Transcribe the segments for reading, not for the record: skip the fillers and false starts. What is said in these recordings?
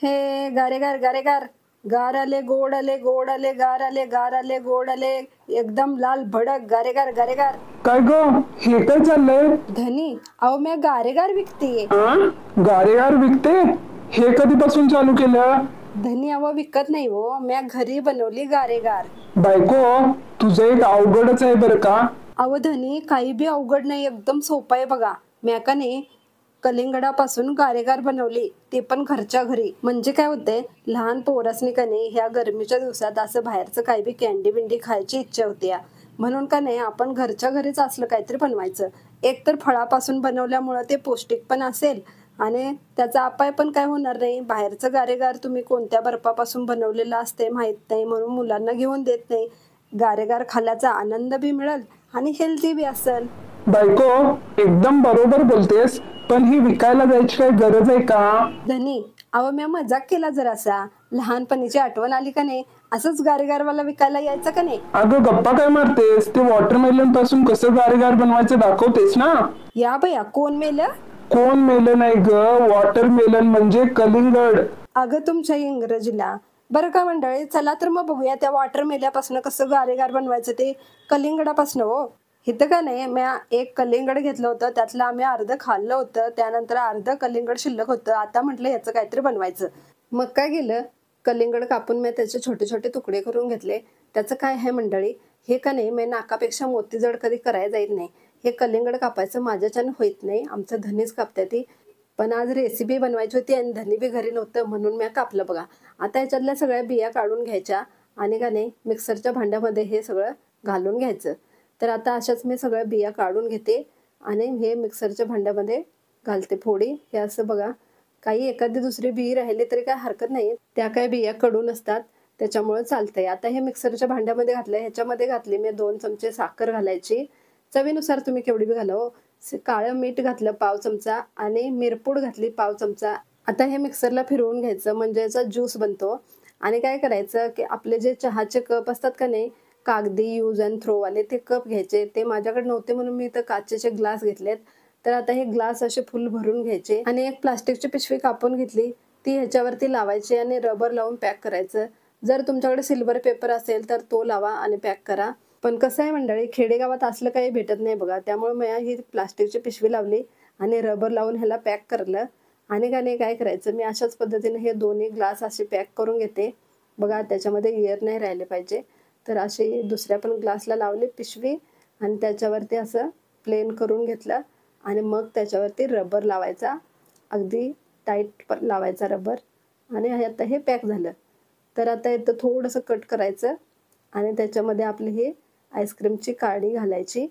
हे गारेगार गारेगार, गार आले गोड आले गोड आले गार आले गार आले गोड आले, एकदम लाल भडक गारेगार गारेगार. काय ग, हे काय चाललंय? धनी, अहो मी गारेगार विकतीये. गारेगार विकते? हे कधीपासून चालू केलं? धनी, अहो विकत नाही हो, मी घरी बनवली गारेगार. बायको, तुझं एक अवघडच आहे बरं का. अहो धनी, काही बी अवघड नाही, एकदम सोपं आहे बघा. मी का नाही कलिंगडापासून गारेगार बनवली, ते पण घरच्या घरी. म्हणजे काय होतंय, लहान पोरासनी का नाही ह्या गरमीच्या दिवसात असं बाहेरचं काही बी कॅन्डी बिंडी खायची इच्छा होती, म्हणून का नाही आपण घरच्या घरीच असलं काहीतरी बनवायचं. एक तर फळापासून बनवल्यामुळं ते पौष्टिक पण असेल आणि त्याचा अपाय पण काय होणार नाही. बाहेरचं गारेगार तुम्ही कोणत्या बर्फापासून बनवलेलं असते माहित नाही, म्हणून मुलांना घेऊन देत नाही. गारेगार खाल्याचा आनंद बी मिळेल आणि हेल्दी बी असेल. बायको, एकदम बरोबर बोलतेस, पण ही विकायला जायची काही गरज आहे का? धनी, अहो मी मजाक केला जरासा. लहानपणीची आठवण आली का नाही, असंच गारेगारवाला विकायला यायचं का नाही. अगं गप्पा काय मारतेस? ते वॉटरमेलन पासून कसं गारेगार बनवायचं दाखवतेस ना. या बया, कोण मेलं? कोण मेलं नाही ग, वॉटरमेलन म्हणजे कलिंगड. अगं तुमच्या इंग्रजीला. बरं का मंडळी, चला तर मग बघूया त्या वॉटरमेल्यापासून कसं गारेगार बनवायचं ते कलिंगडापासून. हो, इथं का नाही मी एक कलिंगड घेतलं होतं, त्यातलं आम्ही अर्ध खाल्लं होतं, त्यानंतर अर्ध कलिंगड शिल्लक होतं. आता म्हटलं याचं काहीतरी बनवायचं. मग काय केलं, कलिंगड कापून मी त्याचे छोटे छोटे तुकडे करून घेतले. त्याचं काय आहे मंडळी, हे का नाही मी नाकापेक्षा मोती जड कधी करायला जात नाही. हे कलिंगड कापायचं माझ्याच्यानं होत नाही, आमचं धनीच कापते ती. पण आज रेसिपी बनवायची होती आणि धनी बी घरी नव्हतं, म्हणून मी कापलं बघा. आता याच्यातल्या सगळ्या बिया काढून घ्यायच्या आणि का नाही मिक्सरच्या भांड्यामध्ये हे सगळं घालून घ्यायचं. तर आता अशाच मी सगळ्या बिया काढून घेते आणि हे मिक्सरच्या भांड्यामध्ये घालते फोडी. हे असं बघा, काही एखादी दुसरी बी राहिली तरी काय हरकत नाही, त्या काय बिया कडून असतात त्याच्यामुळे चालतंय. आता हे मिक्सरच्या भांड्यामध्ये घातलं, ह्याच्यामध्ये घातली मी 2 चमचे साखर घालायची, चवीनुसार तुम्ही केवढी बी घाला. काळं मीठ घातलं पाव चमचा आणि मिरपूड घातली पाव चमचा. आता हे मिक्सरला फिरवून घ्यायचं, म्हणजे याचा ज्यूस बनतो. आणि काय करायचं की आपले जे चहाचे कप असतात का नाही, कागदी यूज अँड थ्रो वाले, ते कप घ्यायचे. ते माझ्याकडे नव्हते म्हणून मी इथं काचेचे ग्लास घेतलेत. तर आता हे ग्लास असे फुल भरून घ्यायचे आणि एक प्लास्टिकची पिशवी कापून घेतली, ती ह्याच्यावरती लावायची आणि रबर लावून पॅक करायचं. जर तुमच्याकडे सिल्वर पेपर असेल तर तो लावा आणि पॅक करा. पण कसं आहे मंडळी, खेडेगावात असलं काही भेटत नाही बघा, त्यामुळे मी ही प्लास्टिकची पिशवी लावली आणि रबर लावून ह्याला पॅक करलं. आणि का नाही काय करायचं, मी अशाच पद्धतीने हे दोन्ही ग्लास असे पॅक करून घेते बघा. त्याच्यामध्ये एअर नाही राहिले पाहिजे, तर अशी दुसऱ्या पण ग्लासला लावली पिशवी आणि त्याच्यावरती असं प्लेन करून घेतलं आणि मग त्याच्यावरती रबर लावायचा, अगदी टाईट लावायचा रबर. आणि आता हे पॅक झालं. तर आता इथं थोडंसं कट करायचं आणि त्याच्यामध्ये आपली हे आईस्क्रीमची काडी घालायची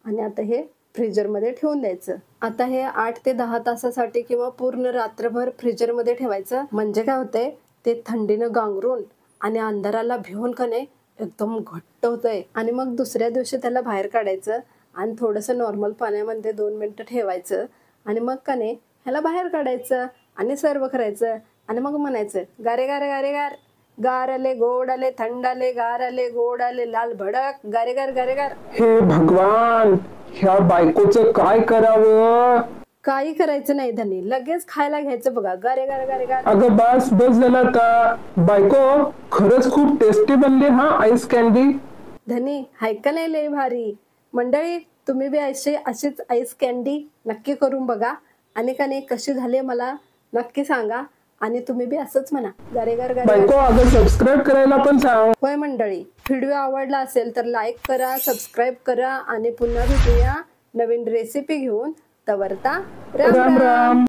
आणि आता हे फ्रीजरमध्ये ठेवून द्यायचं. आता हे 8 ते 10 तासासाठी किंवा पूर्ण रात्रभर फ्रीजरमध्ये ठेवायचं. म्हणजे काय होतंय, ते थंडीनं गांगरून आणि अंधाराला भिवून का नाही एकदम घट्ट होतंय. आणि मग दुसऱ्या दिवशी त्याला बाहेर काढायचं आणि थोडंसं नॉर्मल पाण्यामध्ये 2 मिनिटं ठेवायचं आणि मग का नाही ह्याला बाहेर काढायचं आणि सर्व करायचं. आणि मग म्हणायचं गारे गारे गारे गार, गार आले गोड आले थंड आले गार आले गोड आले लाल भडक गारेगार गारेगार. हे भगवान, ह्या बायकोचं काय करावं? काही करायचं नाही धनी, लगेच खायला घ्यायचं बघा, गारेगार गारेगार. अगं बस बस झालं आता. बायको, खरंच खूप टेस्टी बनली हा आईस कॅन्डी. धनी, हाय का नाही लय भारी. मंडळी, तुम्ही बी अशीच आईस कॅन्डी नक्की करून बघा आणि का नाही कशी झाली मला नक्की सांगा. आणि तुम्ही बी असंच म्हणा गारेगार गारेगार. बायको, अगं सबस्क्राईब करायला पण सांग. होय मंडळी, व्हिडिओ आवडला असेल तर लाईक करा, सबस्क्राईब करा आणि पुन्हा भेटूया नवीन रेसिपी घेऊन. तवरता राम राम.